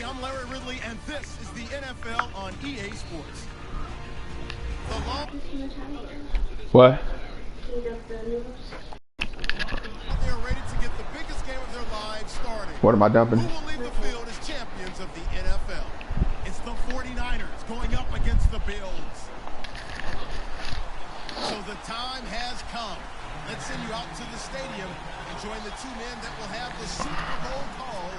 everybody, I'm Larry Ridley, and this is the NFL on EA Sports. What? They are ready to get the biggest game of their lives started. What am I dumping? Who will leave the field as champions of the NFL? It's the 49ers going up against the Bills. So the time has come. Let's send you out to the stadium and join the two men that will have the Super Bowl call.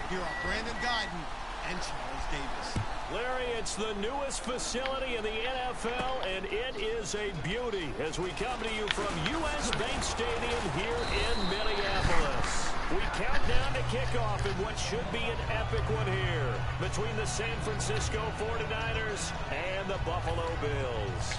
Here are Brandon Guyton and Charles Davis. Larry, it's the newest facility in the NFL, and it is a beauty as we come to you from U.S. Bank Stadium here in Minneapolis. We count down to kickoff in what should be an epic one here between the San Francisco 49ers and the Buffalo Bills.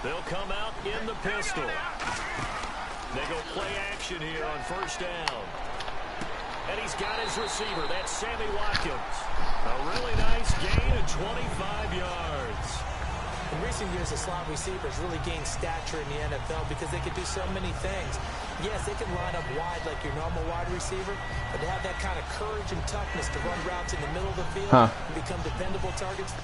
They'll come out in the pistol. They go play action here on first down. And he's got his receiver. That's Sammy Watkins. A really nice gain of 25 yards. In recent years, the slot receivers really gained stature in the NFL because they can do so many things. Yes, they can line up wide like your normal wide receiver, but they have that kind of courage and toughness to run routes in the middle of the field and become dependable targets.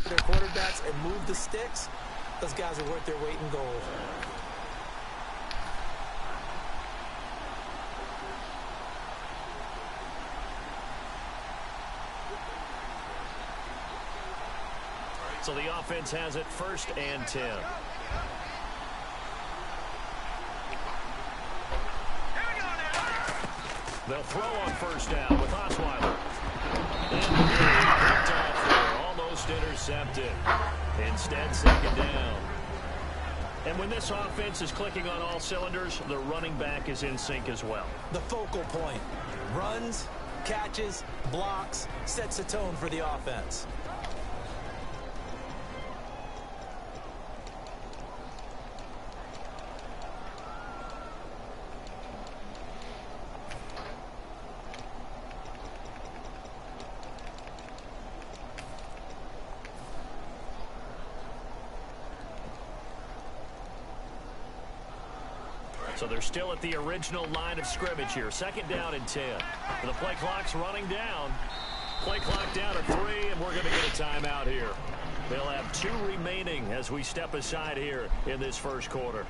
Their quarterbacks and move the sticks, those guys are worth their weight in gold. So the offense has it 1st and 10. They'll throw on first down with Osweiler. Almost intercepted. Instead, 2nd down. And when this offense is clicking on all cylinders, the running back is in sync as well. The focal point. Runs, catches, blocks, sets the tone for the offense. So they're still at the original line of scrimmage here. 2nd down and 10. The play clock's running down. Play clock down at 3, and we're going to get a timeout here. They'll have 2 remaining as we step aside here in this first quarter.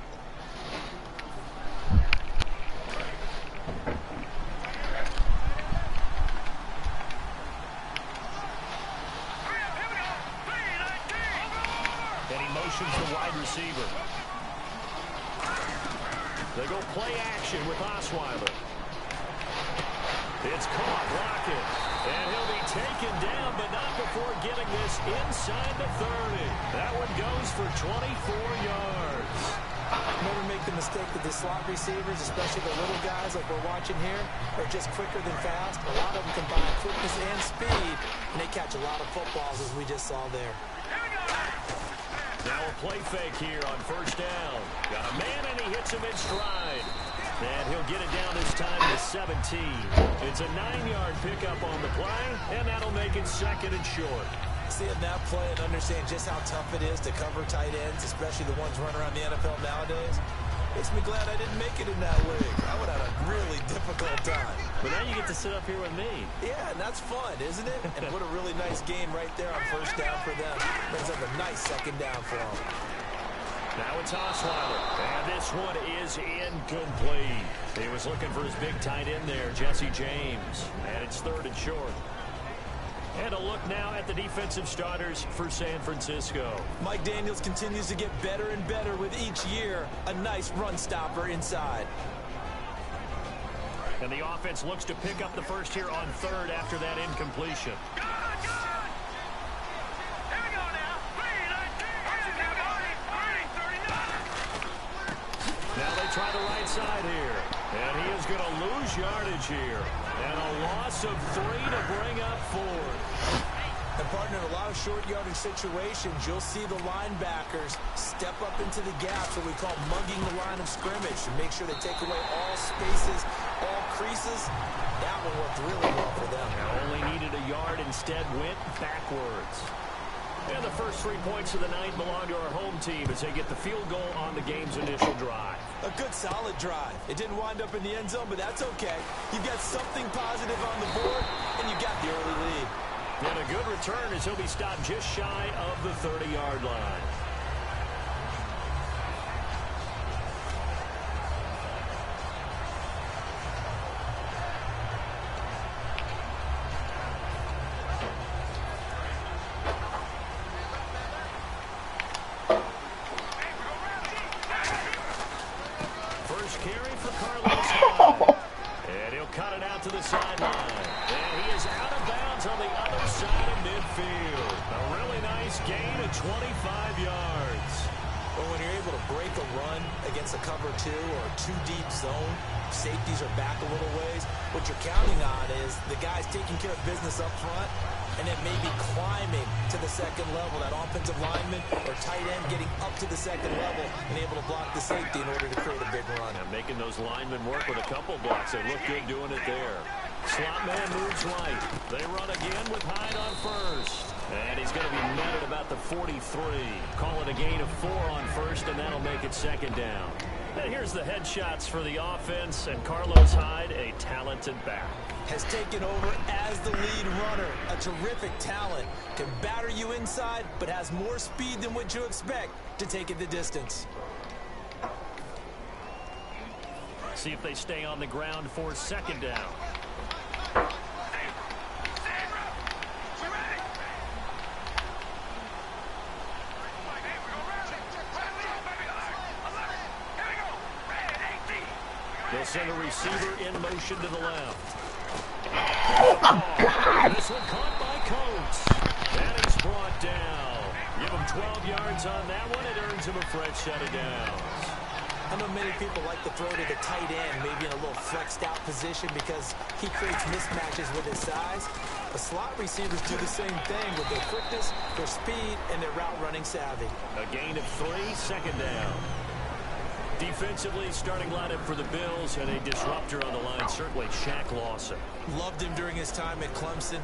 And he motions the wide receiver. They go play action with Osweiler. It's caught, Lockett. And he'll be taken down, but not before getting this inside the 30. That one goes for 24 yards. Never make the mistake that the slot receivers, especially the little guys like we're watching here, are just quicker than fast. A lot of them combine quickness and speed, and they catch a lot of footballs, as we just saw there. Now a play fake here on first down. Got a man, and he hits him in stride. And he'll get it down this time to 17. It's a 9-yard pickup on the play, and that'll make it 2nd and short. Seeing that play and understand just how tough it is to cover tight ends, especially the ones running around the NFL nowadays, makes me glad I didn't make it in that league. I would have had a really difficult time. But now you get to sit up here with me. Yeah, and that's fun, isn't it? And what a really nice game right there on first down for them. Brings up a nice second down for them. Now it's Osweiler, and this one is incomplete. He was looking for his big tight end there, Jesse James, and it's 3rd and short. And a look now at the defensive starters for San Francisco. Mike Daniels continues to get better and better with each year. A nice run stopper inside. And the offense looks to pick up the first here on 3rd after that incompletion. Now they try the right side here. And he is going to lose yardage here. And a loss of 3 to bring up 4. And partner, in a lot of short yardage situations, you'll see the linebackers step up into the gaps, what we call mugging the line of scrimmage, to make sure they take away all spaces, all creases. That one worked really well for them. Only needed a yard, instead went backwards. And the first 3 points of the night belong to our home team as they get the field goal on the game's initial drive. A good, solid drive. It didn't wind up in the end zone, but that's okay. You've got something positive on the board, and you got the early lead. And a good return as he'll be stopped just shy of the 30-yard line. To the sideline. And he is out of bounds on the other side of midfield. A really nice gain of 25 yards. Well, when you're able to break a run against a cover 2 or a 2-deep zone, safeties are back a little ways. What you're counting on is the guys taking care of business up front and then maybe climbing to the second level. That offensive lineman or tight end getting up to the second level and able to block the safety in order to create a big run. And making those linemen work with a couple blocks. They look good doing it there. Slot man moves right. They run again with Hyde on first. And he's going to be met at about the 43. Call it a gain of 4 on first, and that'll make it second down. And here's the headshots for the offense, and Carlos Hyde, a talented back, has taken over as the lead runner. A terrific talent. Can batter you inside, but has more speed than what you expect to take it the distance. See if they stay on the ground for second down. They'll send a receiver in motion to the left. Oh, this one caught by Coates. That is brought down. Give him 12 yards on that one. It earns him a fresh set of downs. I know many people like to throw to the tight end, maybe in a little flexed out position because he creates mismatches with his size. The slot receivers do the same thing with their quickness, their speed, and their route running savvy. A gain of 3, second down. Defensively, starting lineup for the Bills, and a disruptor on the line, certainly Shaq Lawson. Loved him during his time at Clemson.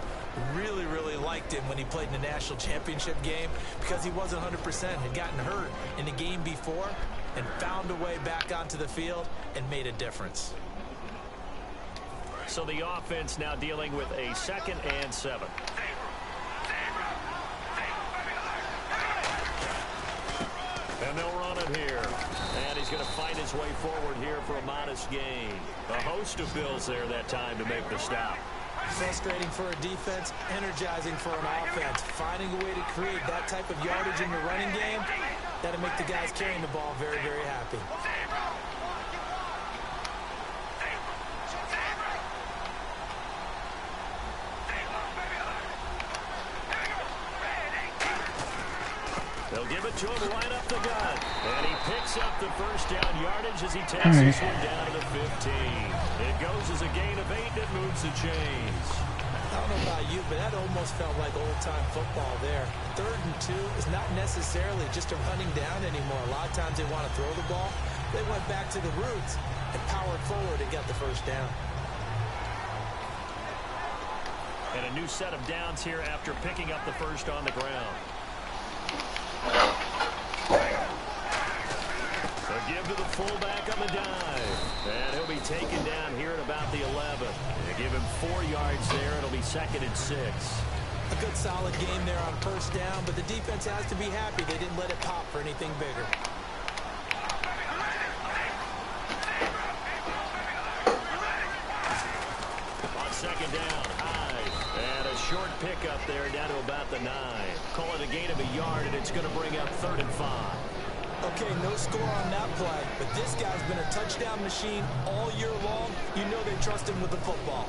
Really, really liked him when he played in the national championship game because he wasn't 100%, had gotten hurt in the game before, and found a way back onto the field and made a difference. So the offense now dealing with a 2nd and 7. And they'll run it here. And he's going to fight his way forward here for a modest gain. A host of Bills there that time to make the stop. Frustrating for a defense, energizing for an offense. Finding a way to create that type of yardage in your running game, that'll make the guys carrying the ball very, very happy. They'll give it to him right up the gut. And he picks up the first down yardage as he takes this one down to the 15. It goes as a gain of 8 that moves the chains. I don't know about you, but that almost felt like old-time football there. 3rd and 2 is not necessarily just a running down anymore. A lot of times they want to throw the ball. They went back to the roots and powered forward and got the first down. And a new set of downs here after picking up the first on the ground. So give to the fullback on the dive. And he'll be taken down here at about the 11. They give him 4 yards there. It'll be 2nd and 6. A good solid game there on first down, but the defense has to be happy they didn't let it pop for anything bigger. On 2nd down, Hyde. And a short pickup there down to about the 9. Call it a gain of a yard, and it's going to bring up 3rd and 5. Okay, no score on that play, but this guy's been a touchdown machine all year long. You know they trust him with the football.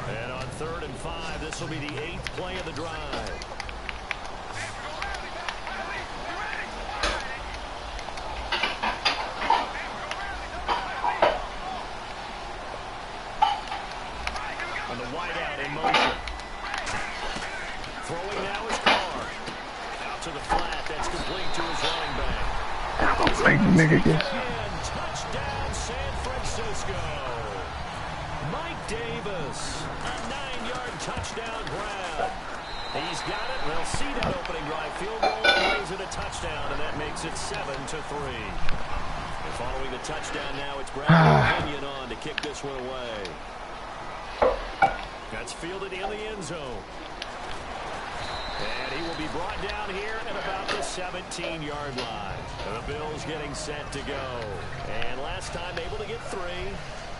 And on 3rd and 5, this will be the 8th play of the drive. And the wideout in motion. Throwing now is Carr. Out to the flat. That's complete to his running back. Like nigga gets. Touchdown, San Francisco. Mike Davis, a 9-yard touchdown grab. He's got it. They'll see that opening drive field goal and raise it a touchdown, and that makes it 7-3. And following the touchdown now, it's Bradley Pinion on to kick this one away. That's fielded in the end zone. And he will be brought down here at about the 17-yard line. The Bills getting set to go. And last time able to get 3.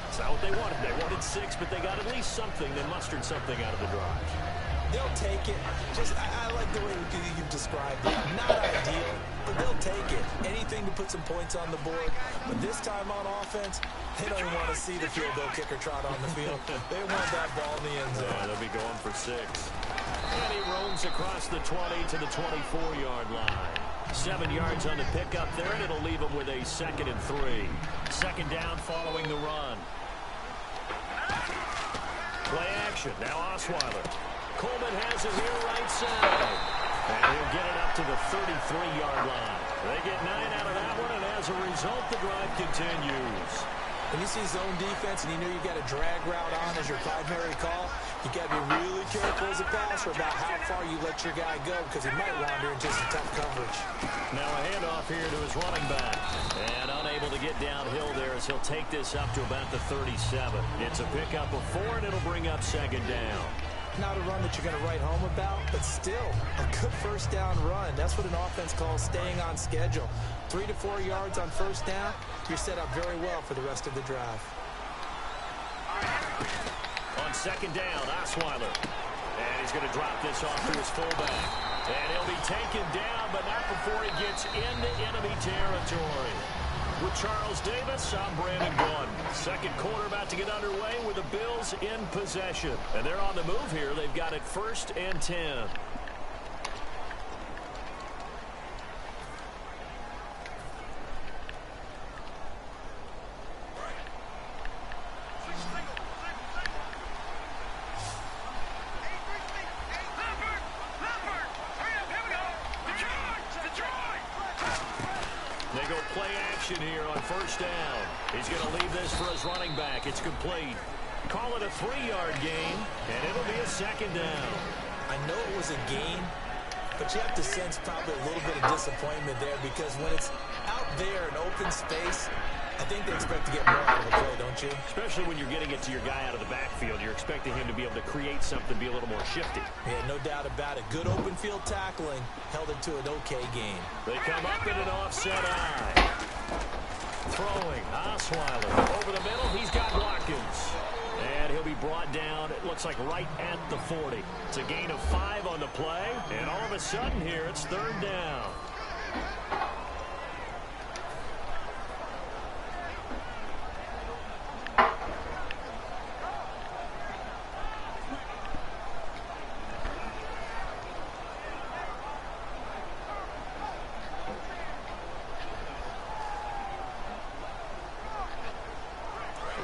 It's not what they wanted. They wanted 6, but they got at least something. They mustered something out of the drive. They'll take it. I like the way you've described it. Not ideal, but they'll take it. Anything to put some points on the board. But this time on offense, they don't even want to see the field goal kicker trot on the field. They want that ball in the end zone. Yeah, they'll be going for 6. And he roams across the 20 to the 24-yard line. 7 yards on the pickup there, and it'll leave him with a 2nd and 3. 2nd down following the run. Play action. Now Osweiler. Coleman has it here right side. And he'll get it up to the 33-yard line. They get 9 out of that one, and as a result, the drive continues. When you see zone defense and you know you've got a drag route on as your primary call, you got to be really careful as a passer about how far you let your guy go because he might wander into some tough coverage. Now a handoff here to his running back. And unable to get downhill there as he'll take this up to about the 37. It's a pickup of 4, and it'll bring up 2nd down. Not a run that you're going to write home about, but still a good first down run. That's what an offense calls staying on schedule. 3 to 4 yards on first down, you're set up very well for the rest of the drive. On 2nd down, Osweiler. And he's going to drop this off to his fullback. And he'll be taken down, but not before he gets into enemy territory. With Charles Davis, I'm Brandon Gordon. 2nd quarter about to get underway with the Bills in possession. And they're on the move here. They've got it 1st and 10. They go play action here on 1st down. He's going to leave this for his running back. It's complete. Call it a 3-yard gain, and it'll be a 2nd down. I know it was a gain, but you have to sense probably a little bit of disappointment there because when it's out there in open space, I think they expect to get more out of the play, don't you? Especially when you're getting it to your guy out of the backfield. You're expecting him to be able to create something, be a little more shifty. Yeah, no doubt about it. Good open field tackling held it to an okay gain. They come up in an offset eye. Throwing, Osweiler over the middle. He's got Watkins. And he'll be brought down, it looks like right at the 40. It's a gain of 5 on the play. And all of a sudden here, it's 3rd down.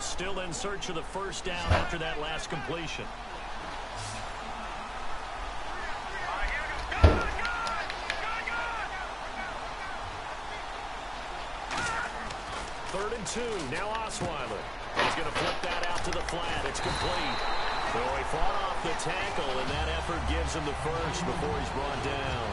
Still in search of the 1st down after that last completion. Third and 2. Now Osweiler. He's going to flip that out to the flat. It's complete. So he fought off the tackle, and that effort gives him the first before he's brought down.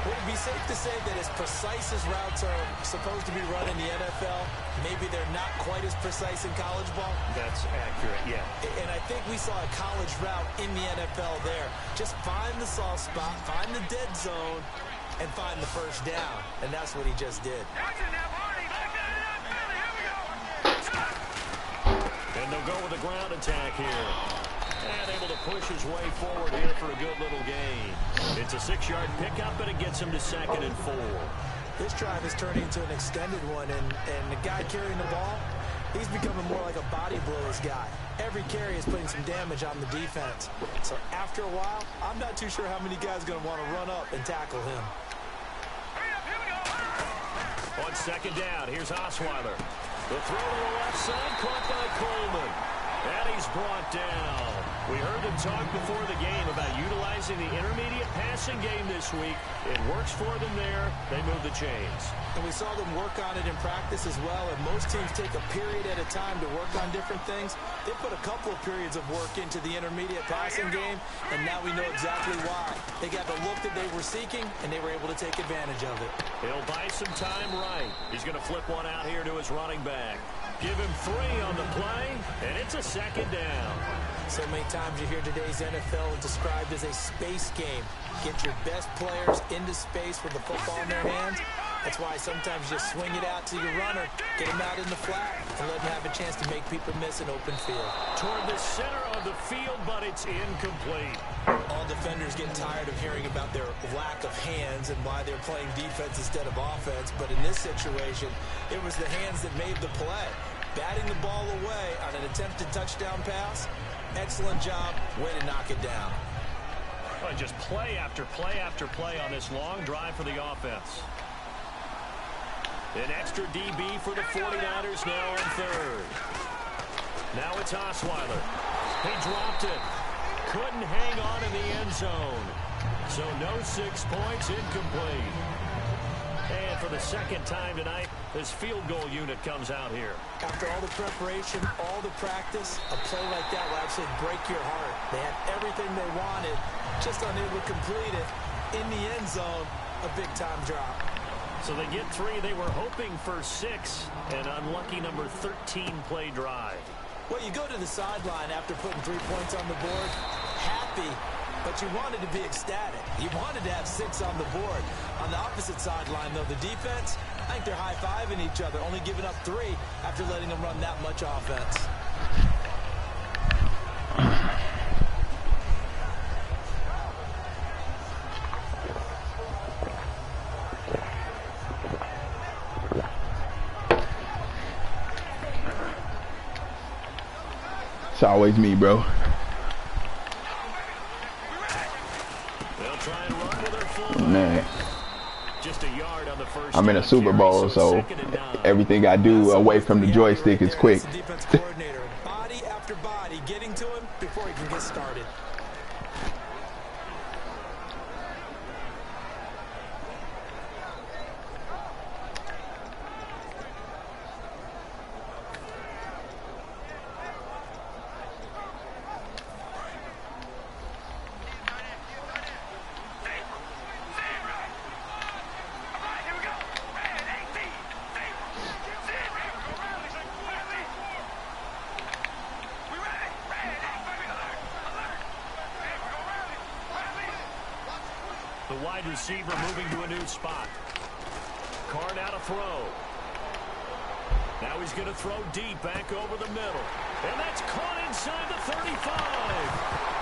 Would it be safe to say that as precise as routes are supposed to be run in the NFL, maybe they're not quite as precise in college ball? That's accurate, yeah. And I think we saw a college route in the NFL there. Just find the soft spot, find the dead zone, and find the first down. And that's what he just did. And they'll go with a ground attack here. And able to push his way forward here for a good little gain. It's a 6-yard pickup, and it gets him to 2nd and 4. This drive is turning into an extended one, and the guy carrying the ball, he's becoming more like a body blows guy. Every carry is putting some damage on the defense. So after a while, I'm not too sure how many guys are going to want to run up and tackle him. On 2nd down, here's Osweiler. The throw to the left side, caught by Coleman. And he's brought down. We heard them talk before the game about utilizing the intermediate passing game this week. It works for them there. They move the chains. And we saw them work on it in practice as well. And most teams take a period at a time to work on different things. They put a couple of periods of work into the intermediate passing game, and now we know exactly why. They got the look that they were seeking, and they were able to take advantage of it. He'll buy some time right. He's going to flip one out here to his running back. Give him 3 on the play, and it's a 2nd down. So many times you hear today's NFL described as a space game. Get your best players into space with the football in their hands. That's why sometimes you swing it out to your runner, get him out in the flat, and let him have a chance to make people miss an open field. Toward the center of the field, but it's incomplete. All defenders get tired of hearing about their lack of hands and why they're playing defense instead of offense. But in this situation, it was the hands that made the play. Batting the ball away on an attempted touchdown pass. Excellent job. Way to knock it down. Well, just play after play after play on this long drive for the offense. An extra DB for the 49ers now on 3rd. Now it's Osweiler. He dropped it. Couldn't hang on in the end zone. So no 6 points, incomplete. And for the 2nd time tonight, this field goal unit comes out here. After all the preparation, all the practice, a play like that will actually break your heart. They had everything they wanted, just unable to complete it. In the end zone, a big-time drop. So they get 3. They were hoping for 6. An unlucky number 13 play drive. Well, you go to the sideline after putting 3 points on the board, happy, but you wanted to be ecstatic. You wanted to have 6 on the board. On the opposite sideline, though, the defense, I think they're high-fiving each other, only giving up 3 after letting them run that much offense. It's always me, bro. They'll try and run with their full Man. Just a yard on the first. I'm in a Super Bowl, so everything I do away from the joystick is quick. Defense coordinator, body after body, getting to him before he can get started. The wide receiver moving to a new spot. Card out a throw. Now he's going to throw deep back over the middle. And that's caught inside the 35.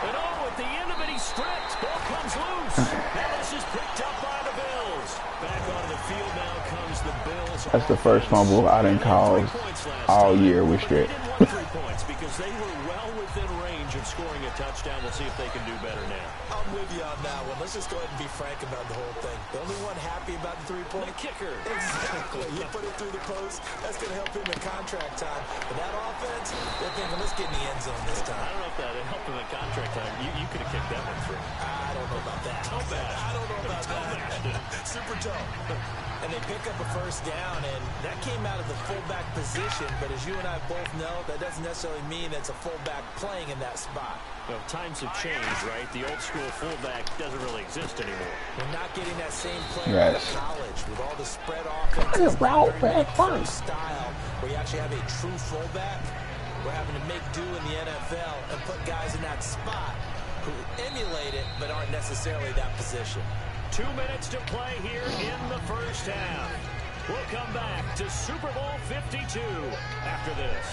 And oh, at the end of it, he stripped. Ball comes loose. Now this is picked up by the Bills. Back onto the field now comes the Bills. That's the first fumble I didn't call all year with Strick. They didn't want 3 points because they were well within range of scoring a touchdown. We'll see if they can do better now. I'm with with you on that one. Let's just go ahead and be frank about the whole thing. The only one happy about the three-point kicker. Exactly. You put it through the post. That's going to help him in contract time. But that offense, they're thinking, let's get in the end zone this time. I don't know if that helped him in contract time. You could have kicked that one through. I don't know about that. Toe bash. I don't know about that. Super toe. And they pick up a first down, and that came out of the fullback position. But as you and I both know, that doesn't necessarily mean it's a fullback playing in that spot. Well, times have changed, right? The old school fullback doesn't really exist anymore. We're not getting that same player in college with all the spread offenses, style, where you actually have a true fullback. We're having to make do in the NFL and put guys in that spot who emulate it but aren't necessarily that position. 2 minutes to play here in the first half. We'll come back to Super Bowl 52 after this.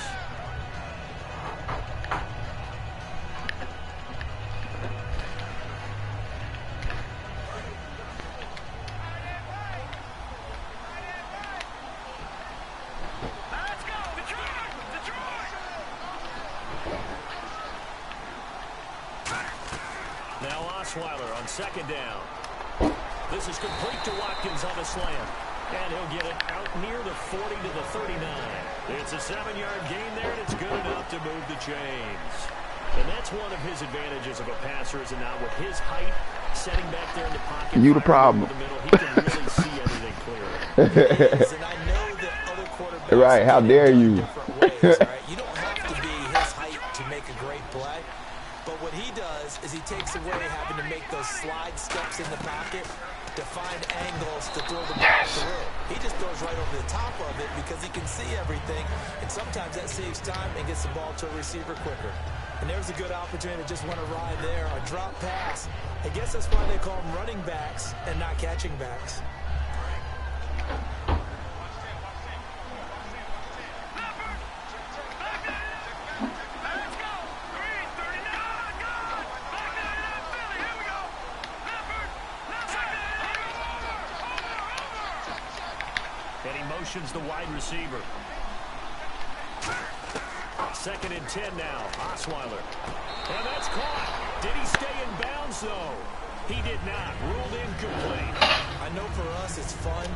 Now Osweiler on second down. This is complete to Watkins on the slant. And he'll get it out near the 40 to the 39. It's a 7-yard gain there, and it's good enough to move the chains. And that's one of his advantages of a passer, is not with his height, setting back there in the pocket. You the problem. The middle, he can really see everything clearly. And I know that other quarterbacks right, how dare you? Different ways, right? You don't have to be his height to make a great play. But what he does is he takes away having to make those slide steps in the pocket to find angles to throw the ball through. He just throws right over the top of it because he can see everything, and sometimes that saves time and gets the ball to a receiver quicker. And there's a good opportunity to just want to ride there, a drop pass. I guess that's why they call them running backs and not catching backs. The wide receiver. 2nd and 10 now. Osweiler. And that's caught. Did he stay in bounds, though? He did not. Ruled incomplete. I know for us it's fun,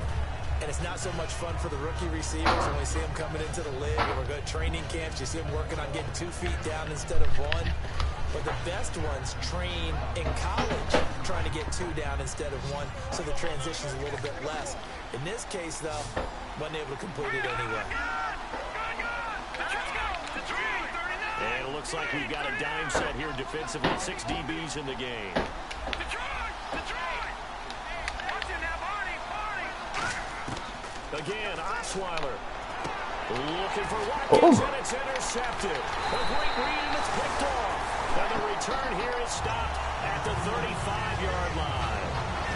and it's not so much fun for the rookie receivers when we see them coming into the league or we're going to training camps. You see them working on getting 2 feet down instead of 1. But the best ones train in college trying to get 2 down instead of 1, so the transition's a little bit less. In this case, though, wasn't able to complete it anyway. And it looks like we've got a dime set here defensively. 6 DBs in the game. Again, Osweiler. Looking for Watkins, and it's intercepted. A great read, and it's picked off. And the return here is stopped at the 35-yard line.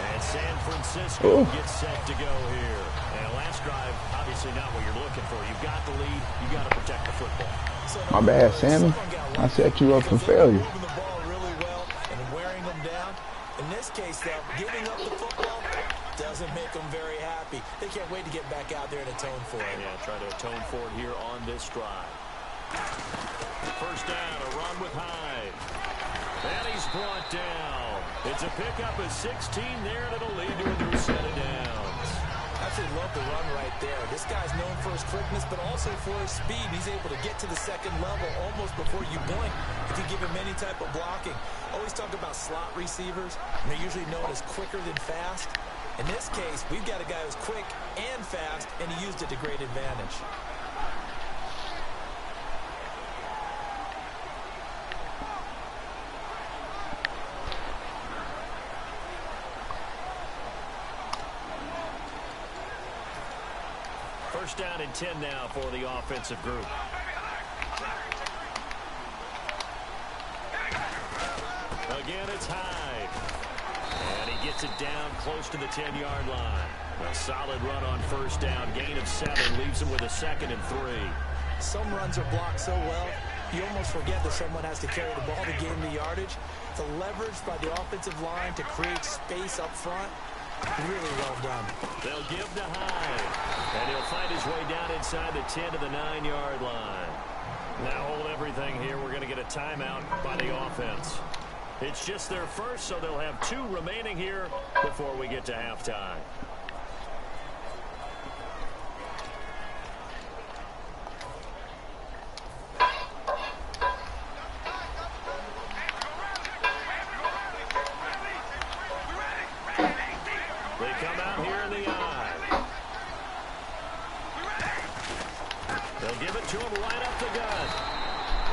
And San Francisco gets set to go here. And last drive, obviously not what you're looking for. You've got the lead. You've got to protect the football. My bad, Sammy. I set you up for failure. Moving the ball really well and wearing them down. In this case, though, giving up the football doesn't make them very happy. They can't wait to get back out there and atone for it. Yeah, try to atone for it here on this drive. First down, a run with Hyde. And he's brought down. It's a pickup of 16 there, and it'll lead to a new set of downs. Absolutely love the run right there. This guy's known for his quickness, but also for his speed. He's able to get to the second level almost before you blink if you give him any type of blocking. Always talk about slot receivers, and they're usually known as quicker than fast. In this case, we've got a guy who's quick and fast, and he used it to great advantage. First down and 10 now for the offensive group. Again, it's Hyde. And he gets it down close to the 10-yard line. A solid run on first down. Gain of 7 leaves him with a 2nd and 3. Some runs are blocked so well, you almost forget that someone has to carry the ball to gain the yardage. The leverage by the offensive line to create space up front, really well done. They'll give to Hyde. And he'll find his way down inside the 10 to the 9-yard line. Now hold everything here. We're going to get a timeout by the offense. It's just their first, so they'll have 2 remaining here before we get to halftime. They come out here in the eye. They'll give it to him right up the gut.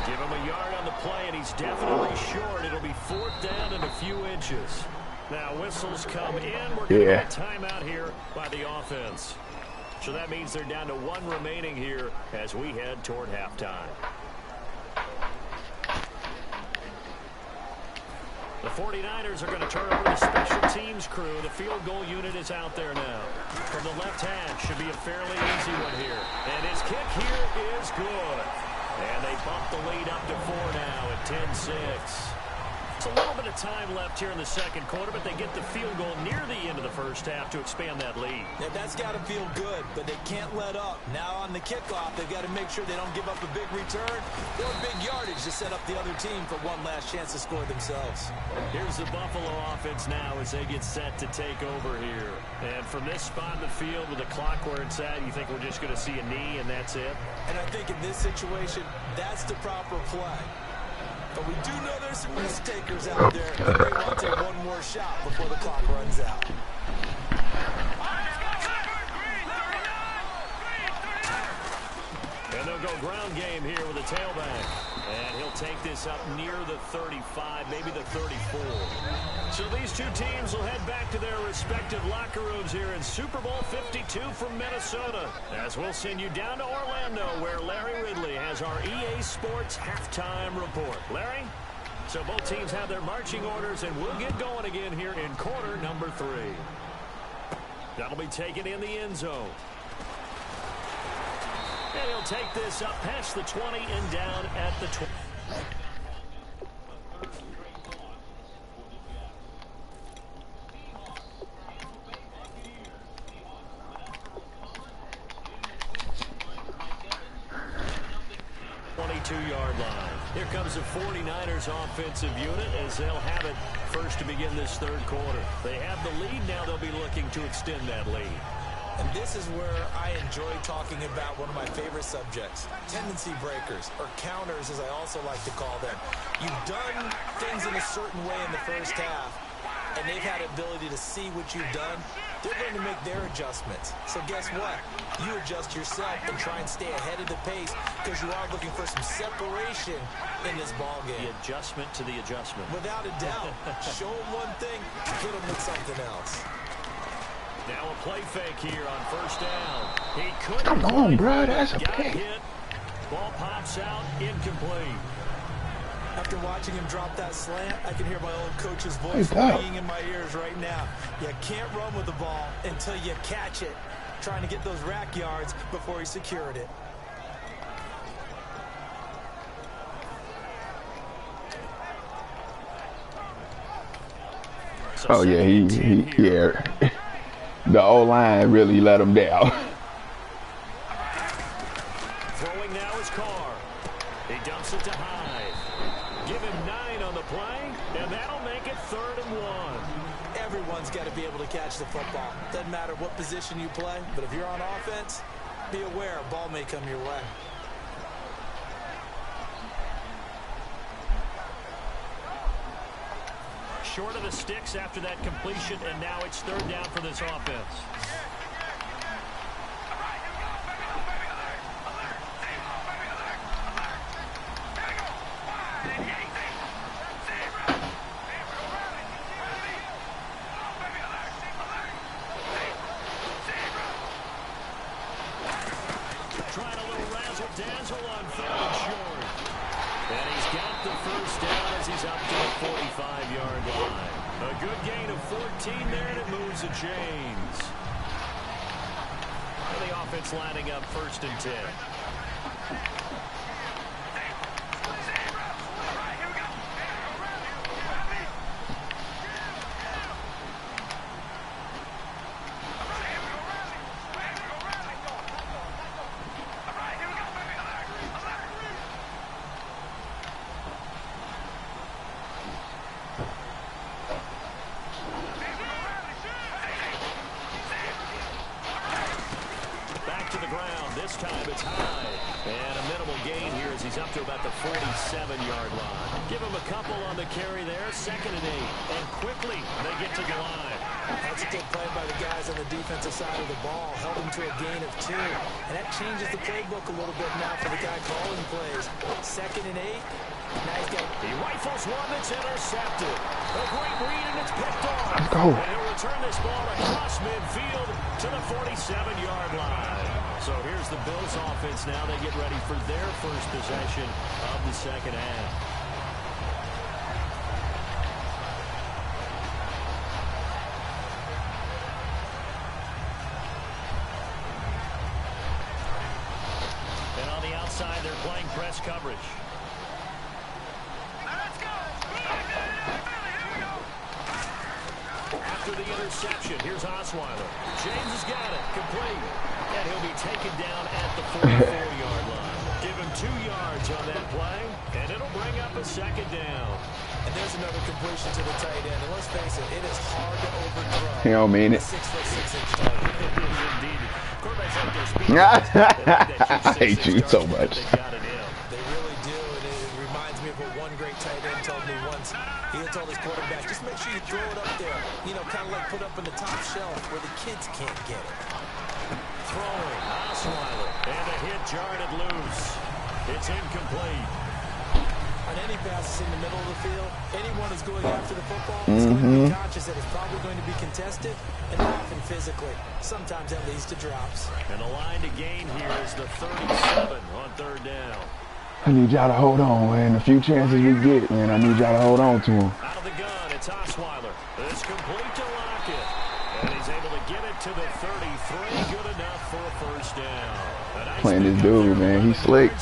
Give him a yard on the play, and he's definitely short. It'll be 4th down and a few inches. Now whistles come in. We're going to get a timeout here by the offense. So that means they're down to 1 remaining here as we head toward halftime. The 49ers are going to turn over to the special teams crew. The field goal unit is out there now. From the left hand, should be a fairly easy one here. And his kick here is good. And they bump the lead up to 4 now at 10-6. It's a little bit of time left here in the second quarter, but they get the field goal near the end of the first half to expand that lead. Yeah, that's got to feel good, but they can't let up. Now on the kickoff, they've got to make sure they don't give up a big return or big yardage to set up the other team for one last chance to score themselves. Here's the Buffalo offense now as they get set to take over here. And from this spot in the field with the clock where it's at, you think we're just going to see a knee and that's it? And I think in this situation, that's the proper play. But we do know there's some risk takers out there. They want to take one more shot before the clock runs out. And they'll go ground game here with a tailback. And he'll take this up near the 35, maybe the 34. So these two teams will head back to their respective locker rooms here in Super Bowl 52 from Minnesota. As we'll send you down to Orlando, where Larry Ridley has our EA Sports halftime report. Larry? So both teams have their marching orders, and we'll get going again here in quarter number 3. That'll be taken in the end zone. And he'll take this up past the 20 and down at the 20. Yard line. Here comes the 49ers offensive unit as they'll have it first to begin this third quarter. They have the lead now. They'll be looking to extend that lead. And this is where I enjoy talking about one of my favorite subjects, tendency breakers, or counters as I also like to call them. You've done things in a certain way in the first half, and they've had ability to see what you've done. They're going to make their adjustments. So guess what? You adjust yourself and try and stay ahead of the pace because you are looking for some separation in this ball game. The adjustment to the adjustment. Without a doubt. Show them one thing, hit them with something else. Now a play fake here on first down. He couldn't. Come on, bro. That's a got pick. Hit. Ball pops out, incomplete. After watching him drop that slant, I can hear my old coach's voice ringing in my ears right now. You can't run with the ball until you catch it. Trying to get those rack yards before he secured it. Oh yeah, yeah. The O-line really let him down. Throwing now is Carr. He dumps it to Hyde. Give him 9 on the play, and that'll make it 3rd and 1. Everyone's got to be able to catch the football. Doesn't matter what position you play, but if you're on offense, be aware a ball may come your way. Short of the sticks after that completion, and now it's 3rd down for this offense. Trying a little razzle-dazzle on 3rd and short. And he's got the first down as he's up to the 45-yard line. A good gain of 14 there, and it moves the chains. And the offense lining up 1st and 10. time. It's high. And a minimal gain here as he's up to about the 47-yard line. Give him a couple on the carry there. 2nd and 8. And quickly they get to the line. That's a good play by the guys on the defensive side of the ball. Held him to a gain of 2. And that changes the playbook a little bit now for the guy calling plays. 2nd and 8. Nice guy. He rifles one that's intercepted. A great read, and it's picked off. Let's go. And he'll return this ball across midfield to the 47-yard line. So here's the Bills offense now. They get ready for their first possession of the second half. And on the outside, they're playing press coverage. After the interception, here's Osweiler. James has got it, complete. And he'll be taken down at the 44-yard line. Give him 2 yards on that play, and it'll bring up a 2nd down. And there's another completion to the tight end. And let's face it, it is hard to overthrow. He don't mean it. 6'6" tight end. It is indeed. Quarterbacks like their speed. I hate you so much. They really do, and it reminds me of what one great tight end told me once. He had told his quarterback, just make sure you throw it up there. You know, kind of like put up in the top shelf where the kids can't get it. Throwing, Osweiler, and a hit jarred it loose. It's incomplete. On any passes in the middle of the field, anyone who's going after the football is going to be conscious that it's probably going to be contested and often physically. Sometimes that leads to drops. And the line to gain here is the 37 on 3rd down. I need y'all to hold on, man. The few chances we get, man, I need y'all to hold on to him. Out of the gun, it's Osweiler. It's complete to Lockett. And he's able to get it to the 33. Good enough for a 1st down. Nice Playing this dude, man. He's slick.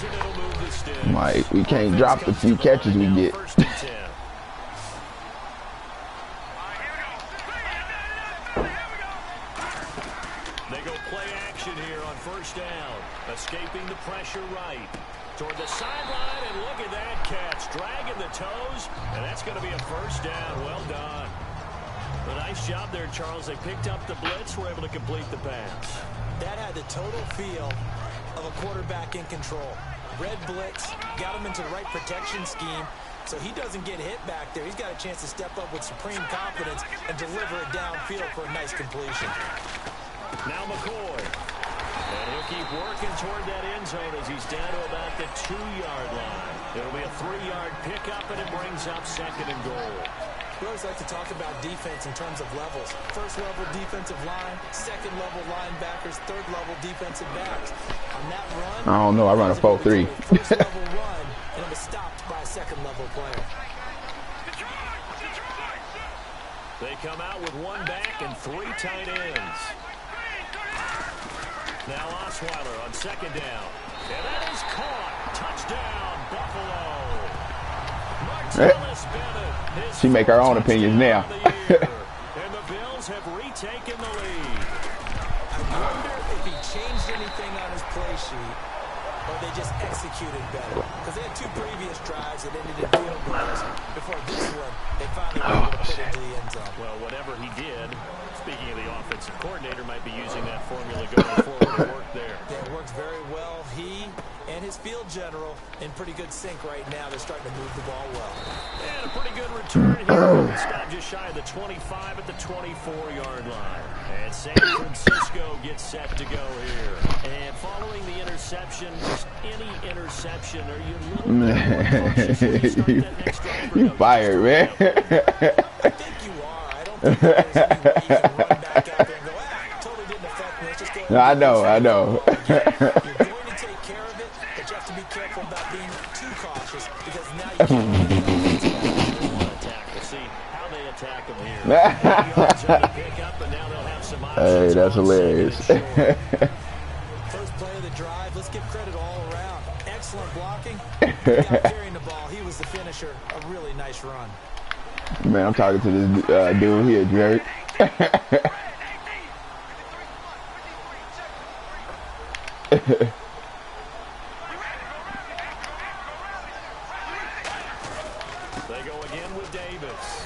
Like, we can't drop the few catches we get. They go play action here on 1st down. Escaping the pressure right. Toward the sideline, and look at that catch. Dragging the toes, and that's going to be a 1st down. Well done. A nice job there, Charles. They picked up the blitz, were able to complete the pass. That had the total feel of a quarterback in control. Red blitz, got him into the right protection scheme, so he doesn't get hit back there. He's got a chance to step up with supreme confidence and deliver it downfield for a nice completion. Now McCoy. And he'll keep working toward that end zone as he's down to about the 2-yard line. It'll be a 3-yard pickup, and it brings up 2nd and goal. We always like to talk about defense in terms of levels. 1st level defensive line, 2nd level linebackers, 3rd level defensive backs. On that run, I don't know. I run a 4-3. 1st level run, and it was stopped by a 2nd level player. They come out with 1 back and 3 tight ends. Now Osweiler on 2nd down. And that is caught. Touchdown, Buffalo. Martellus Bennett. She make her own opinions now. And the Bills have retaken the lead. I wonder if he changed anything on his play sheet or they just executed better. Because they had 2 previous drives that ended in field goals. Before this one, they finally were able to put it into the end zone. Well, whatever he did, speaking of the offensive coordinator, might be using that formula going forward. It worked there. Yeah, it works very well. He and his field general in pretty good sync right now. They're starting to move the ball well. And a pretty good return here. Stop just shy of the 25 at the 24-yard line. And San Francisco gets set to go here. And following the interception, just any interception, are you a little bit more cautious when you start that next drive? You fired, man. I think you are. I don't think there's any way you can run back out there and go, totally didn't affect me. Let's just go ahead and I know. You're going to take care of it, but you have to be careful about being too cautious because now you can't attack. We'll see how they attack them here. Hey, that's hilarious. First play of the drive. Let's give credit all around. Excellent blocking. Without carrying the ball, he was the finisher. A really nice run. Man, I'm talking to this dude here, Jerry. They go again with Davis.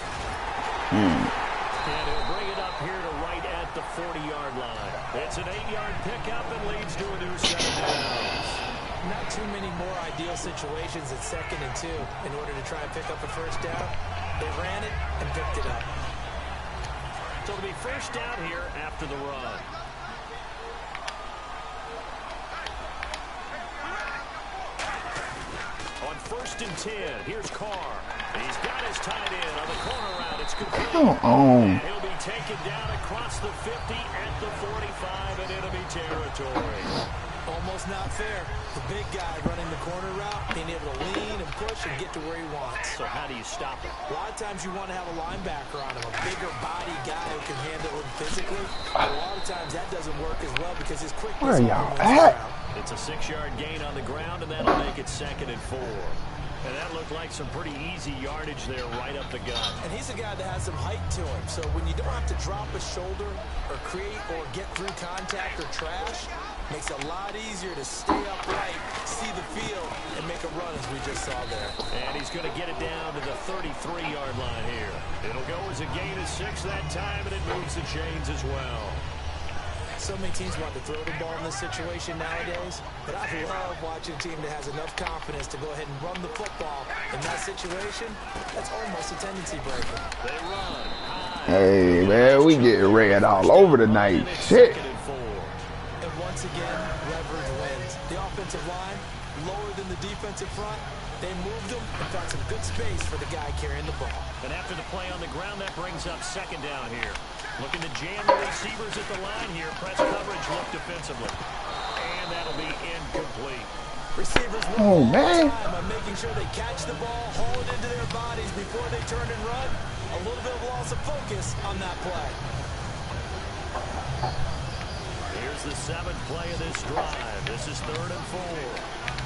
And he'll bring it up here to right at the 40-yard line. It's an 8-yard pickup and leads to a new set of downs. Not too many more ideal situations at 2nd and 2 in order to try and pick up a first down. They ran it and picked it up. So it'll be first down here after the run. On 1st and 10, here's Carr. He's got his tight end on the corner route. It's complete. Come on. He'll be taken down across the 50 at the 45 in enemy territory. Almost not fair. The big guy running the corner route, being able to lean and push and get to where he wants. So how do you stop it? A lot of times you want to have a linebacker on him, a bigger body guy who can handle him physically. But a lot of times that doesn't work as well because his quickness. Where are y'all at? It's a 6-yard gain on the ground, and that'll make it 2nd and 4. And that looked like some pretty easy yardage there right up the gut. And he's a guy that has some height to him. So when you don't have to drop a shoulder or create or get through contact or trash, makes it a lot easier to stay upright, see the field, and make a run as we just saw there. And he's going to get it down to the 33-yard line here. It'll go as a gain of 6 that time, and it moves the chains as well. So many teams want to throw the ball in this situation nowadays, but I love watching a team that has enough confidence to go ahead and run the football. In that situation, that's almost a tendency breaker. They run high. Hey, man, we getting red all over tonight. Shit. And once again, leverage wins. The offensive line, lower than the defensive front. They moved them and found some good space for the guy carrying the ball. And after the play on the ground, that brings up 2nd down here. Looking to jam the receivers at the line here. Press coverage, look defensively. And that'll be incomplete. Receivers oh, man. Time on making sure they catch the ball, haul it into their bodies before they turn and run. A little bit of loss of focus on that play. Here's the 7th play of this drive. This is 3rd and 4.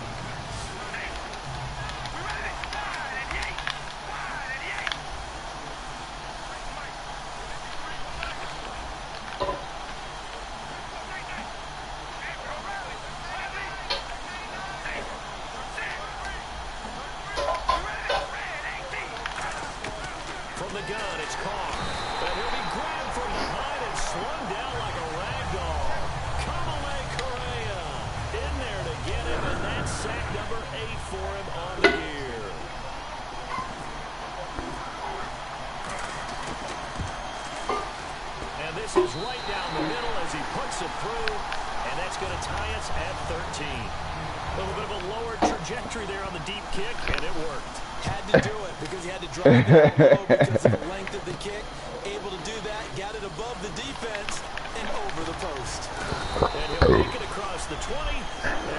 Is right down the middle as he puts it through, and that's going to tie us at 13. A little bit of a lower trajectory there on the deep kick, and it worked. Had to do it because he had to drop it down low because of the length of the kick. Able to do that, got it above the defense and over the post. And he'll make it across the 20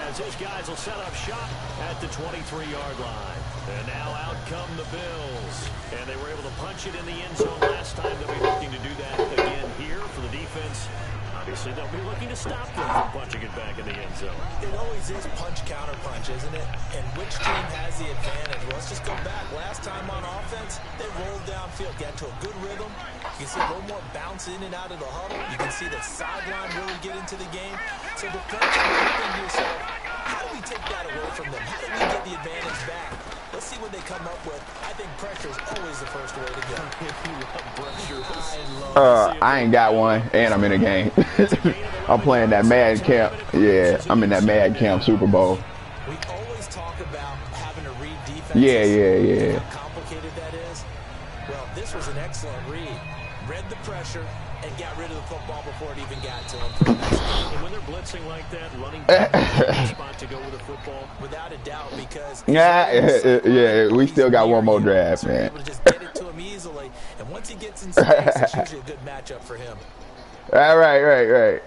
as his guys will set up shop at the 23-yard line. And now out come the Bills. And they were able to punch it in the end zone last time. They'll be looking to do that again here for the defense. Obviously, they'll be looking to stop them from punching it back in the end zone. It always is punch-counter-punch, isn't it? And which team has the advantage? Well, let's just go back. Last time on offense, they rolled downfield, got to a good rhythm. You can see a little more bounce in and out of the huddle. You can see the sideline really get into the game. So defensively, you think to yourself, how do we take that away from them? How do we get the advantage back? Let's see what they come up with. I think pressure is always the first way to go. I ain't got one, and I'm in a game. I'm playing that Mad Camp. Yeah, I'm in that Mad Camp Super Bowl. We always talk about having to read defenses. Yeah. How complicated that is. Well, this was an excellent read. Read the pressure and got rid of the football before it even got to him. And when they're blitzing like that, running back the spot to go with the football, without a doubt, because yeah, we still got one more drive, so man. able to just get it to him easily, and once he gets in space, it's usually a good matchup for him. All right.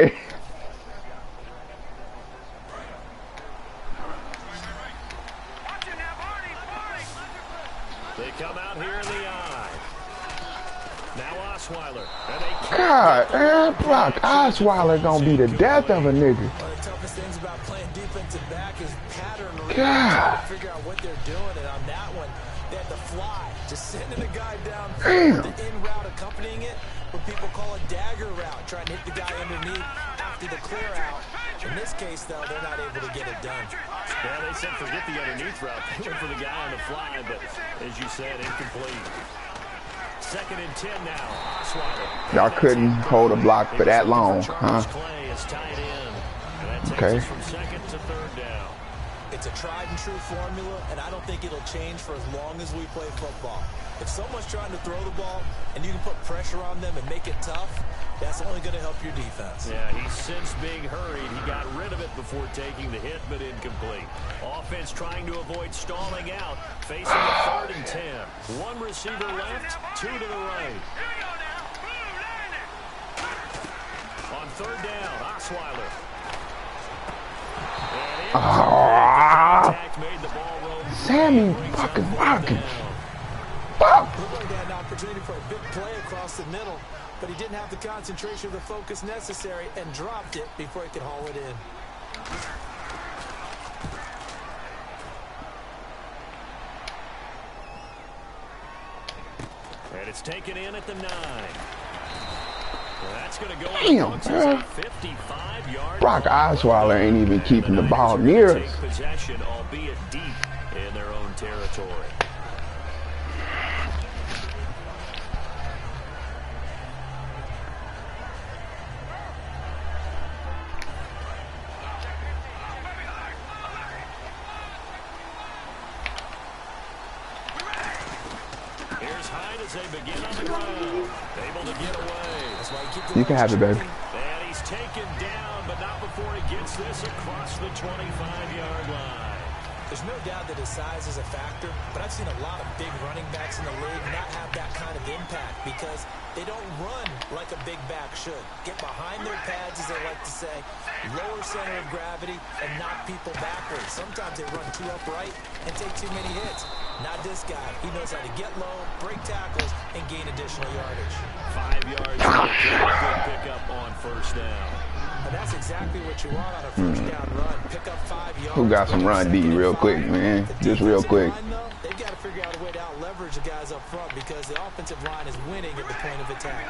they come out here in the eye. Now Osweiler. God, man, Brock Osweiler gonna be the death of a nigga. One of the toughest things about playing defensive back is pattern reading. God. To figure out what they're doing, and on that one, they had to fly, just sending a guy down with the in route accompanying it, what people call a dagger route, trying to hit the guy underneath after the clear out. In this case, though, they're not able to get it done. Yeah, they said forget the underneath route. They went for the guy on the fly, but as you said, incomplete. 2nd and 10 now. Osweiler. Y'all couldn't hold a block for that long, huh? Clay is tied in. And that takes Okay. us from 2nd to 3rd down. It's a tried and true formula, and I don't think it'll change for as long as we play football. If someone's trying to throw the ball and you can put pressure on them and make it tough, that's only going to help your defense. Yeah, he's since being hurried. He got rid of it before taking the hit, but incomplete. Offense trying to avoid stalling out, facing a 3rd and 10. One receiver left, 2 to the right. On 3rd down, Osweiler. Made the ball roll. Sammy fucking Watkins. Fuck. Looked like they had an opportunity for a big play across the middle, but he didn't have the concentration or the focus necessary and dropped it before he could haul it in. And it's taken in at the 9. Well, that's going to go. Damn, bro. 55-yard. Brock Osweiler ain't even keeping the ball near us. Take possession, albeit deep in their own territory. Here's Hyde as they begin on the ground. Able to get away. That's why he keeps You can have it, baby. And he's taken down, but not before he gets this across the 25-yard line. There's no doubt that his size is a factor, but I've seen a lot of big running backs in the league not have that kind of impact because they don't run like a big back should. Get behind their pads, as they like to say, lower center of gravity, and knock people backwards. Sometimes they run too upright and take too many hits. Not this guy. He knows how to get low, break tackles, and gain additional yardage. 5 yards. Good pickup on 1st down. And that's exactly what you want on a 1st down run. Pick up 5 yards. Who got some run D real quick, man? Just real quick. They've got to figure out a way to out-leverage the guys up front because the offensive line is winning at the point of attack.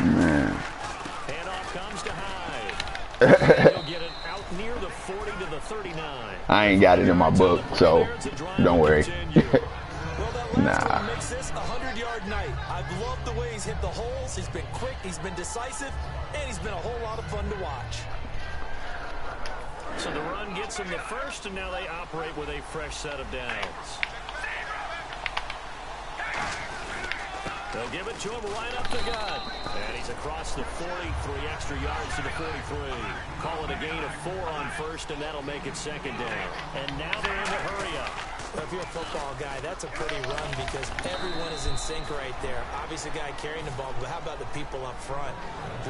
Man. Handoff comes to Hyde. He'll get it out near the 40 to the 39. I ain't got it in my book, so don't worry. Well, that last Nah. one makes this a 100-yard night. I've loved the way he's hit the holes. He's been quick, he's been decisive, and he's been a whole lot of fun to watch. So the run gets him the first, and now they operate with a fresh set of downs. They'll give it to him right up the gut. And he's across the 40, 3 extra yards to the 43. Call it a gain of 4 on 1st, and that'll make it 2nd down. And now they're in the hurry-up. Well, if you're a football guy, that's a pretty run because everyone is in sync right there. Obviously, the guy carrying the ball, but how about the people up front?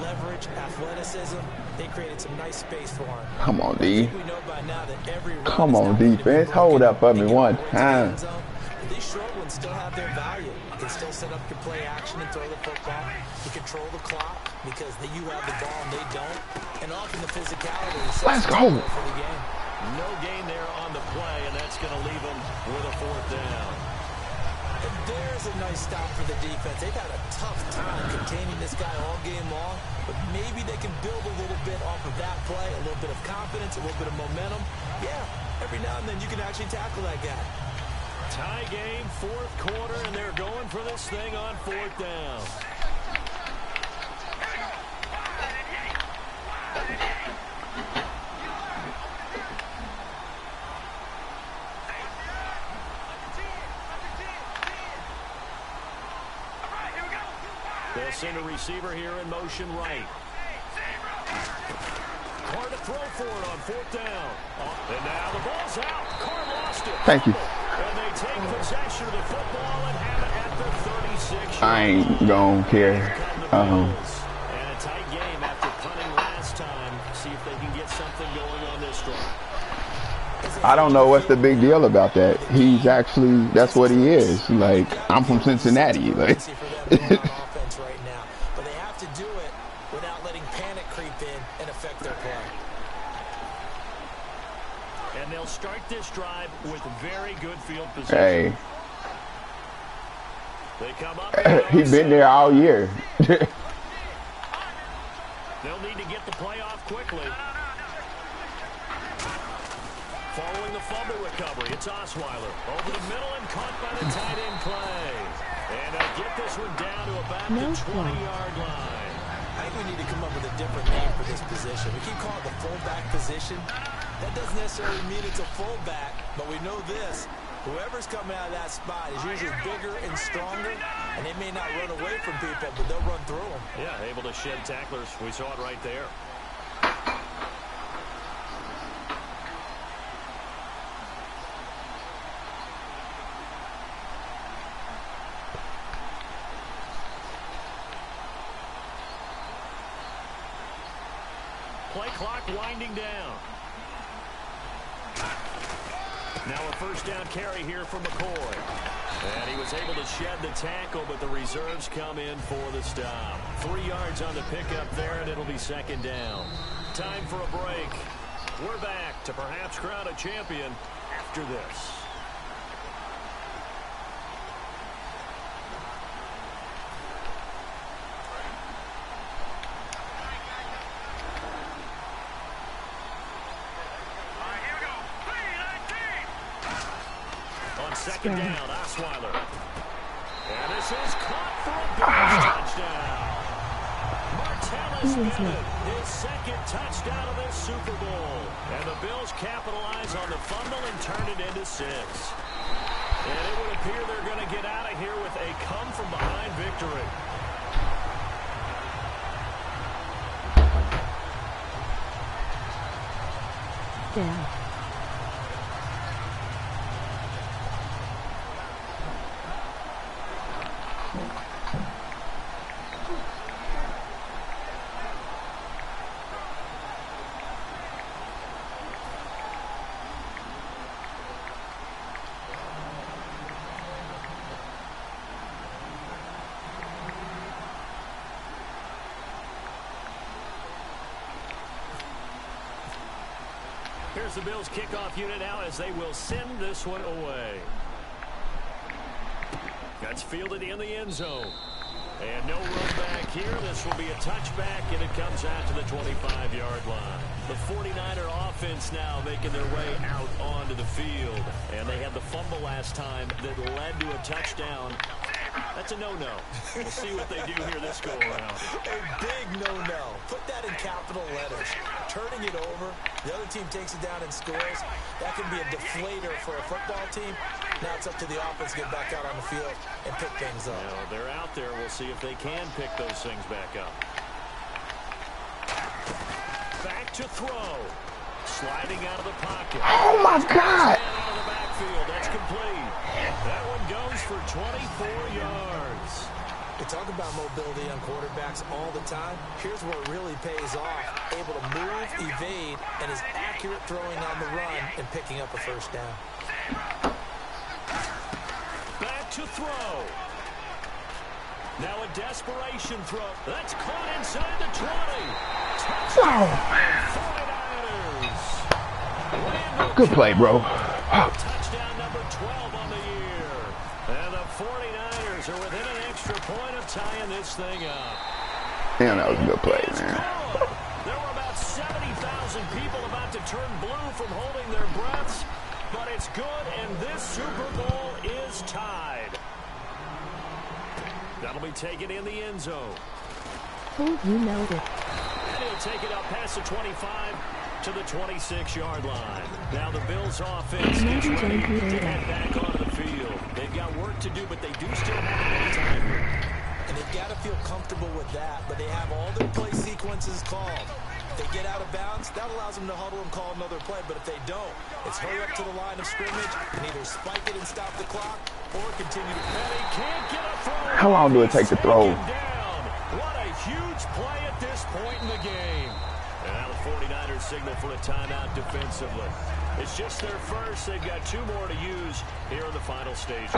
Leverage, athleticism, they created some nice space for him. Come on, I D. think we know by now that every run Come is on, not going to be defense. broken Hold up for me and get one points in the time. end zone. These short ones still have their value. You can still set up your play action and throw the football. You control the clock because you have the ball and they don't. And often the physicality is Let's go. for the game. No gain there on the play, and that's going to leave them with a 4th down. And there's a nice stop for the defense. They've had a tough time containing this guy all game long, but maybe they can build a little bit off of that play, a little bit of confidence, a little bit of momentum. Yeah, every now and then you can actually tackle that guy. Tie game, 4th quarter, and they're going for this thing on 4th down. They'll send a receiver here in motion right. Carr to throw for it on 4th down. And now the ball's out. Carr lost it. Thank you. And they take possession of the football and have it at the 36. I ain't gonna care. And a tight game after punting last time. See if they can get something going on this drive. I don't know what's the big deal about that. He's actually, that's what he is. Like, I'm from Cincinnati. Like, Offense right now, but they have to do it without letting panic creep in and affect their play. And they'll start this drive with very good field position. hey, They come up. he's been there all year. They'll need to get the play off quickly. Following the fumble recovery, it's Osweiler. Over the middle and caught by the tight end Clay. And they'll get this one down to about the 20-yard line. I think we need to come up with a different name for this position. We keep calling it the fullback position. That doesn't necessarily mean it's a fullback, but we know this. Whoever's coming out of that spot is usually bigger and stronger, and they may not run away from people, but they'll run through them. Yeah, able to shed tacklers. We saw it right there. Play clock winding down. Now a first down carry here for McCoy. And he was able to shed the tackle, but the reserves come in for the stop. 3 yards on the pickup there, and it'll be second down. Time for a break. We're back to perhaps crown a champion after this. Second down, Osweiler. And this is caught for a Bills touchdown. Martellus Bennett, his second touchdown of this Super Bowl. And the Bills capitalize on the fumble and turn it into 6. And it would appear they're going to get out of here with a come-from-behind victory. Yeah. Here's the Bills kickoff unit now as they will send this one away. That's fielded in the end zone. And no run back here. This will be a touchback, and it comes out to the 25-yard line. The 49er offense now making their way out onto the field. And they had the fumble last time that led to a touchdown. That's a no-no. We'll see what they do here this go-around. A big no-no. Put that in capital letters. Turning it over, the other team takes it down and scores. That can be a deflator for a football team. Now it's up to the offense to get back out on the field and pick things up. Well, they're out there. We'll see if they can pick those things back up. Back to throw. Sliding out of the pocket. Oh, my God. Out of the backfield. That's complete. That one goes for 24 yards. We talk about mobility on quarterbacks all the time. Here's where it really pays off. Able to move, evade, and is accurate throwing on the run and picking up a first down. Back to throw. Now a desperation throw. That's caught inside the 20. Touchdown, 49ers. Good play, bro. Touchdown number 12 on the year. And the 49ers are within an extra point of tying this thing up. Damn, that was a good play, man. There were about 70,000 people about to turn blue from holding their breaths, but it's good, and this Super Bowl is tied. That'll be taken in the end zone. Oh, you know it. And he'll take it up past the 25 to the 26-yard line. Now the Bills offense gets ready to head back onto the field. They've got work to do, but they do still have a little time here. And they've got to feel comfortable with that, but they have all their play sequences called. If they get out of bounds, that allows them to huddle and call another play, but if they don't, it's hurry up to the line of scrimmage and either spike it and stop the clock or continue to play. They can't get a throw. How long do it take to throw? What a huge play at this point in the game. And now the 49ers signal for a timeout defensively. It's just their first. They've got 2 more to use here in the final stages.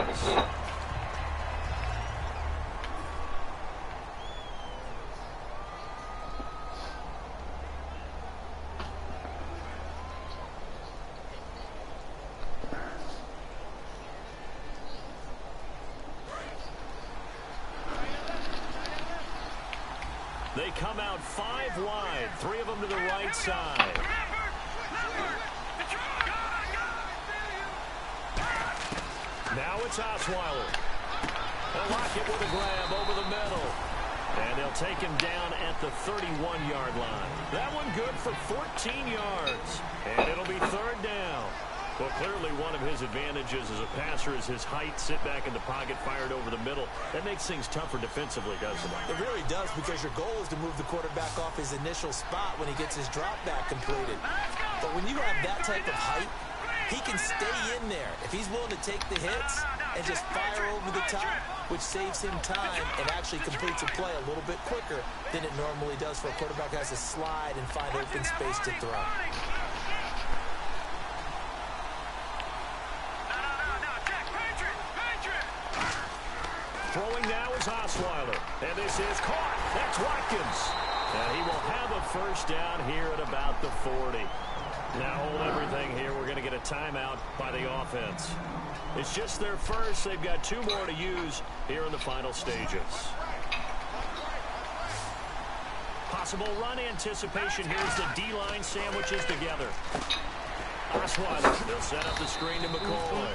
They come out 5 wide, 3 of them to the right side. Now it's Osweiler. They'll lock it with a grab over the middle. And they'll take him down at the 31-yard line. That one good for 14 yards. And it'll be third down. Well, clearly one of his advantages as a passer is his height. Sit back in the pocket, fired over the middle. That makes things tougher defensively, doesn't it? It really does, because your goal is to move the quarterback off his initial spot when he gets his drop back completed. But when you have that type of height, he can stay in there. If he's willing to take the hits and just fire over the top, which saves him time and actually completes a play a little bit quicker than it normally does for a quarterback who has to slide and find open space to throw. Throwing now is Osweiler. And this is caught. That's Watkins. And he will have a first down here at about the 40. Now hold everything here. We're going to get a timeout by the offense. It's just their first. They've got 2 more to use here in the final stages. Possible run anticipation. Here's the D-line sandwiches together. Osweiler, they'll set up the screen to McCoy.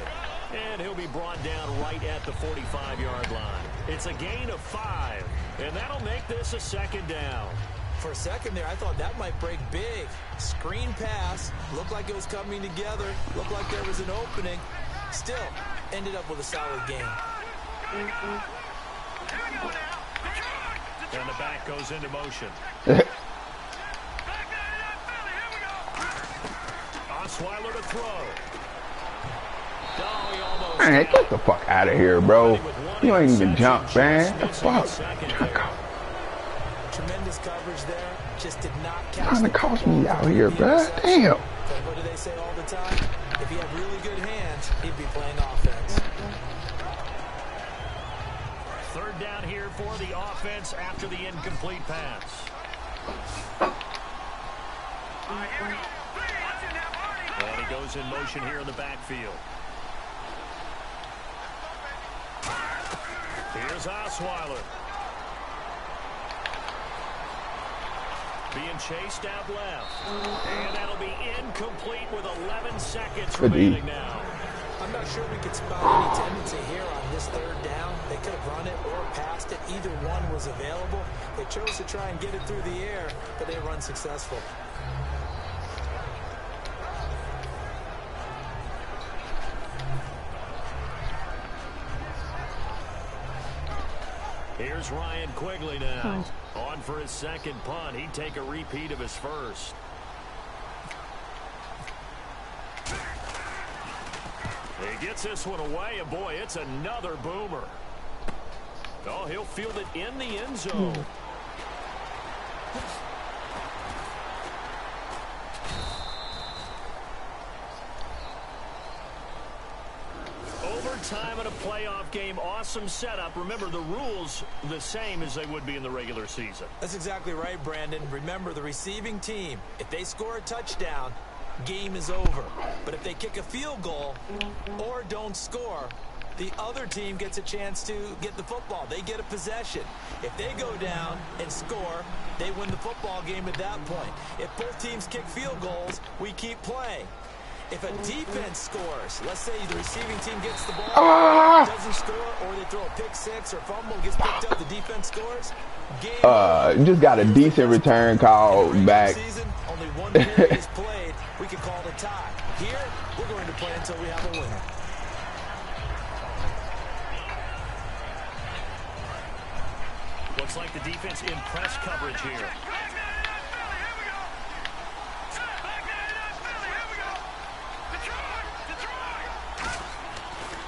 And he'll be brought down right at the 45-yard line. It's a gain of 5, and that'll make this a second down. For a second there, I thought that might break big. Screen pass, looked like it was coming together, looked like there was an opening. Still, ended up with a solid gain. And the back goes into motion. Osweiler to throw. Man, get the fuck out of here, bro. You ain't even jump, man. The fuck? Tremendous coverage there. Just did not catch. Trying to cost me out here, bro. Damn. What do they say all the time? If he had really good hands, he'd be playing offense. Third down here for the offense after the incomplete pass. And he goes in motion here in the backfield. Here's Osweiler. Being chased out left. And that'll be incomplete with 11 seconds remaining now. I'm not sure we could spot any tendency here on this third down. They could have run it or passed it. Either one was available. They chose to try and get it through the air, but they were unsuccessful. Here's Ryan Quigley now. On for his second punt. He'd take a repeat of his first. He gets this one away, and boy, it's another boomer. Oh, he'll field it in the end zone. Overtime in a playoff game, awesome setup. Remember, the rules the same as they would be in the regular season. That's exactly right, Brandon. Remember, the receiving team, if they score a touchdown, game is over. But if they kick a field goal or don't score, the other team gets a chance to get the football. They get a possession. If they go down and score, they win the football game at that point. If both teams kick field goals, we keep playing. If a defense scores, let's say the receiving team gets the ball, doesn't score, or they throw a pick six or fumble, gets picked up, the defense scores, game just got a decent return call back. Season, only one period is played. We can call it a tie. Here, we're going to play until we have a winner. Looks like the defense in press coverage here.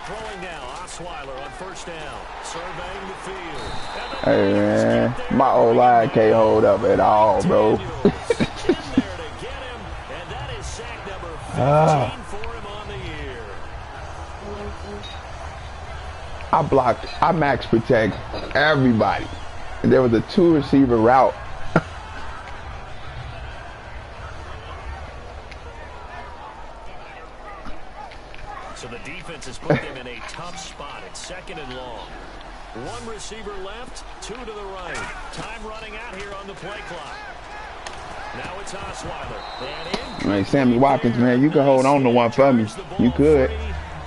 Throwing now, Osweiler on first down, surveying the field. Hey man, my old line can't hold up at all, bro. In there to get him, and that is sack number 15 for him on the year. I max protect everybody. And there was a 2-receiver route. So the defense has put them in a tough spot. It's second and long. One receiver left, 2 to the right. Time running out here on the play clock. Now it's Osweiler. Hey, Sammy Watkins, man, you can hold on to one for me. You could.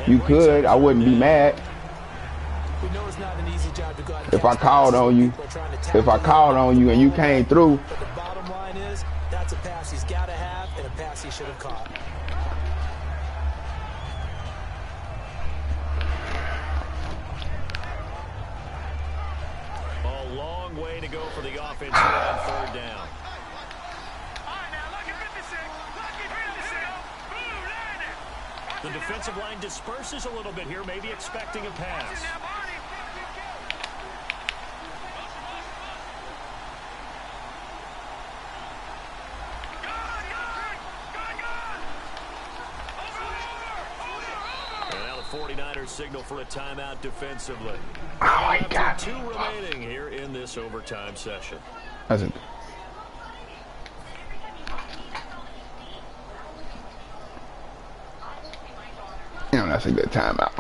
You could. I wouldn't be mad. We know it's not an easy job to go out and If I catch called passes. on you, People are trying to if tackle I him, called on you and you came through, But the bottom line is, that's a pass he's got to have and a pass he should have caught. A long way to go for the offense here on third down. The defensive line disperses a little bit here, maybe expecting a pass. And now the 49ers signal for a timeout defensively. oh my God. Two remaining here in this overtime session. That's it. Damn, that's a good timeout.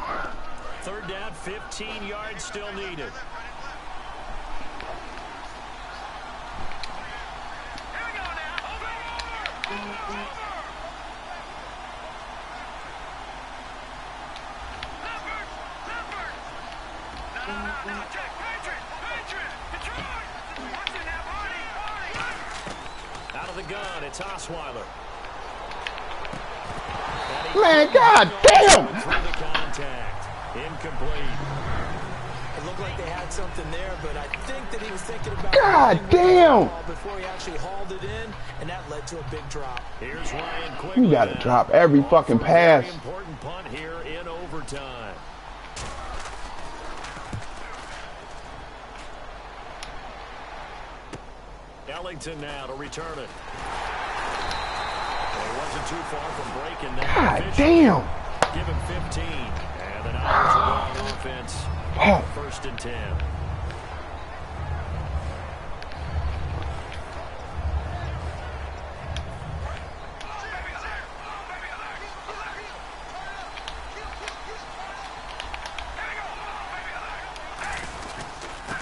Third down, 15 yards still needed. Out of the gun, it's Osweiler. Man, God damn! Through the contact. Incomplete. It looked like they had something there, but I think that he was thinking about God damn! before he actually hauled it in, and that led to a big drop. Here's Ryan Quigley. You gotta now. drop every fucking For a pass. very important punt here in overtime. Ellington now to return it. Well, he wasn't too far from breaking that. God Officially, damn! give him 15. And the Niners will go on offense. Oh. First and 10.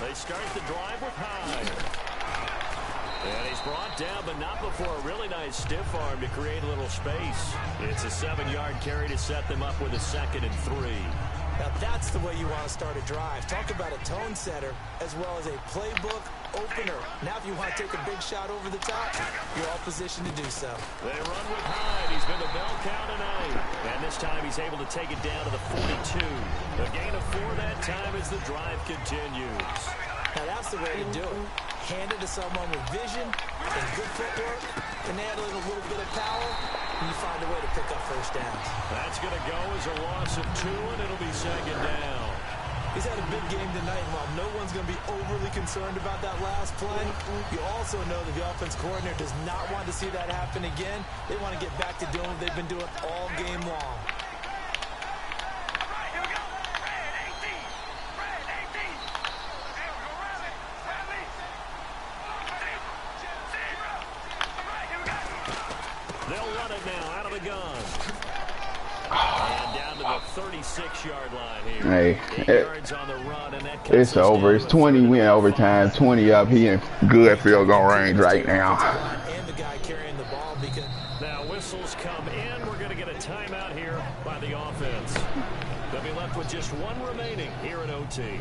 They start the drive with Hyde. And he's brought down, but not before a really nice stiff arm to create a little space. It's a 7-yard carry to set them up with a 2nd and 3. Now that's the way you want to start a drive. Talk about a tone setter as well as a playbook opener. Now if you want to take a big shot over the top, you're all positioned to do so. They run with Hyde. He's been the bell cow tonight. And this time he's able to take it down to the 42. A gain of 4 that time as the drive continues. Now that's the way to do it. Hand it to someone with vision and good footwork, and add a little bit of power, and you find a way to pick up first downs. That's going to go as a loss of 2, and it'll be 2nd down. He's had a big game tonight, and while no one's going to be overly concerned about that last play, you also know that the offense coordinator does not want to see that happen again. They want to get back to doing what they've been doing all game long. They'll run it now out of the gun. And down to the 36-yard line here. Hey, 8 yards on the run, and that cuts it's us over. down It's to 20. 3rd We in and overtime. 20 up. He in good field goal range right now. And the guy carrying the ball because Now whistles come in. We're going to get a timeout here by the offense. They'll be left with just 1 remaining here in OT.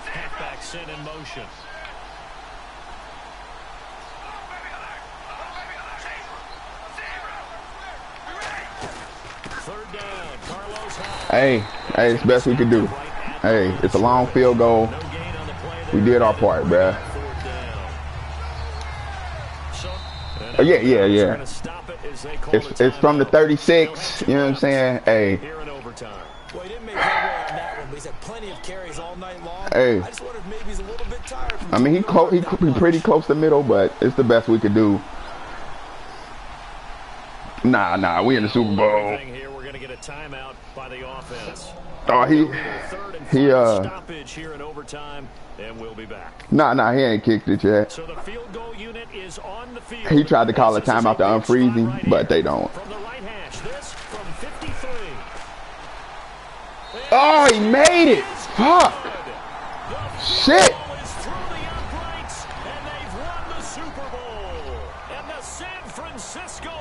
Halfback set in motion. Third down. Carlos Hyde. Hey, it's the best we could do. Hey, it's a long field goal. No gain on the play We there. did our part, bruh. 4th down. So, Oh, yeah. they're gonna stop it as they call It's from the timeout. 36. You know what I'm saying? Hey, Here in overtime. well, he didn't make headway on that one, but he's had plenty of carries all night long. Hey. I just wonder if maybe he's a little bit tired. From I mean, he doing could be pretty close to middle, but it's the best we could do. Nah, we in the Super Bowl. Here, we're going to get a timeout by the offense. Oh, Stoppage here in overtime, and we'll be back. Nah, he ain't kicked it yet. So the field goal unit is on the field. He tried to call a timeout to unfreeze him, but they don't. From the right hash, this from 53. Oh, he made it! Fuck! Shit! And they've won the Super Bowl. And the San Francisco